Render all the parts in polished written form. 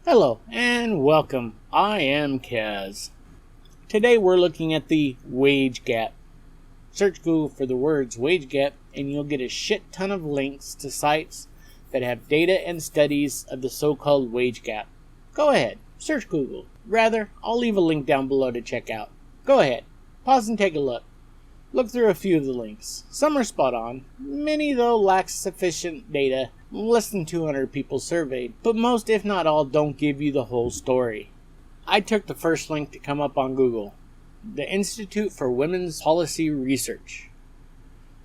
Hello and welcome. I am Kaz. Today we're looking at the wage gap. Search Google for the words wage gap and you'll get a shit ton of links to sites that have data and studies of the so-called wage gap. Go ahead, search Google. Rather, I'll leave a link down below to check out. Go ahead, pause and take a look. Look through a few of the links. Some are spot on. Many, though, lack sufficient data. Less than 200 people surveyed. But most, if not all, don't give you the whole story. I took the first link to come up on Google. The Institute for Women's Policy Research.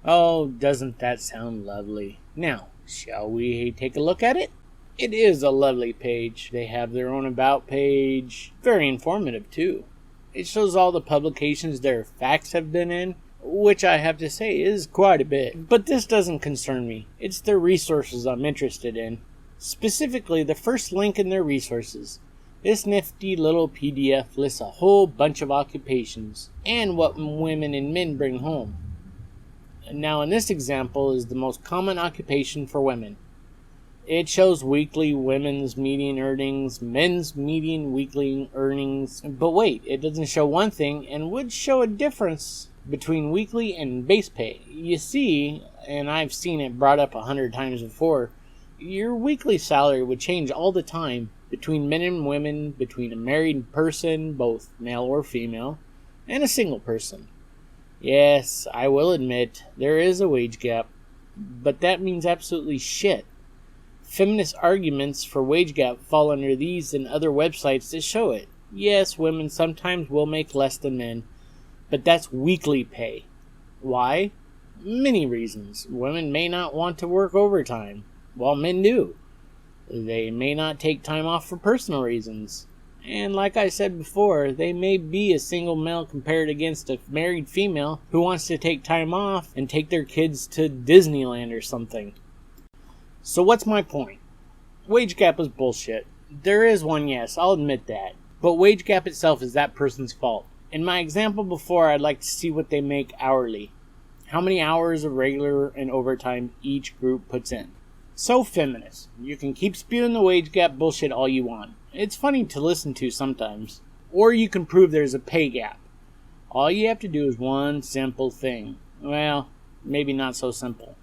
Oh, doesn't that sound lovely? Now, shall we take a look at it? It is a lovely page. They have their own about page. Very informative, too. It shows all the publications their facts have been in, which I have to say is quite a bit. But this doesn't concern me. It's their resources I'm interested in. Specifically, the first link in their resources. This nifty little PDF lists a whole bunch of occupations and what women and men bring home. Now, in this example is the most common occupation for women. It shows weekly women's median earnings, men's median weekly earnings. But wait, it doesn't show one thing and would show a difference between weekly and base pay. You see, and I've seen it brought up 100 times before, your weekly salary would change all the time between men and women, between a married person, both male or female, and a single person. Yes, I will admit, there is a wage gap, but that means absolutely shit. Feminist arguments for wage gap fall under these and other websites that show it. Yes, women sometimes will make less than men, but that's weekly pay. Why? Many reasons. Women may not want to work overtime, while men do. They may not take time off for personal reasons. And like I said before, they may be a single male compared against a married female who wants to take time off and take their kids to Disneyland or something. So what's my point? Wage gap is bullshit. There is one, yes, I'll admit that. But wage gap itself is that person's fault. In my example before, I'd like to see what they make hourly. How many hours of regular and overtime each group puts in. So feminists, you can keep spewing the wage gap bullshit all you want. It's funny to listen to sometimes. Or you can prove there's a pay gap. All you have to do is one simple thing. Well, maybe not so simple.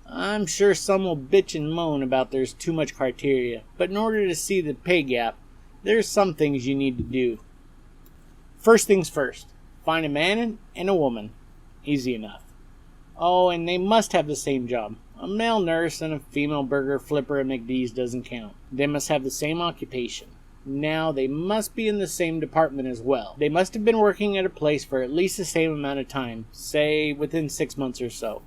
I'm sure some will bitch and moan about there's too much criteria, but in order to see the pay gap, there's some things you need to do. First things first, find a man and a woman. Easy enough. Oh, and they must have the same job. A male nurse and a female burger flipper at McD's doesn't count. They must have the same occupation. Now, they must be in the same department as well. They must have been working at a place for at least the same amount of time, say within 6 months or so.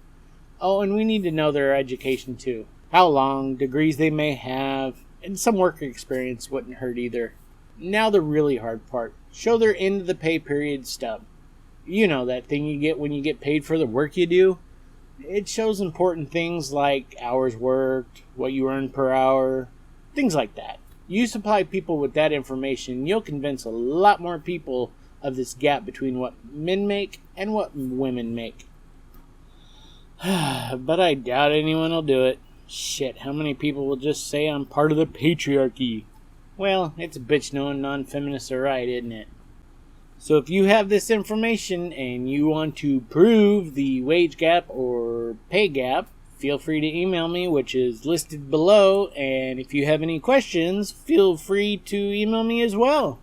Oh, and we need to know their education too. How long, degrees they may have, and some work experience wouldn't hurt either. Now the really hard part. Show their end of the pay period stub. You know that thing you get when you get paid for the work you do? It shows important things like hours worked, what you earn per hour, things like that. You supply people with that information, you'll convince a lot more people of this gap between what men make and what women make. But I doubt anyone will do it. Shit, how many people will just say I'm part of the patriarchy? Well, it's a bitch knowing non-feminists are right, isn't it? So if you have this information and you want to prove the wage gap or pay gap, feel free to email me, which is listed below. And if you have any questions, feel free to email me as well.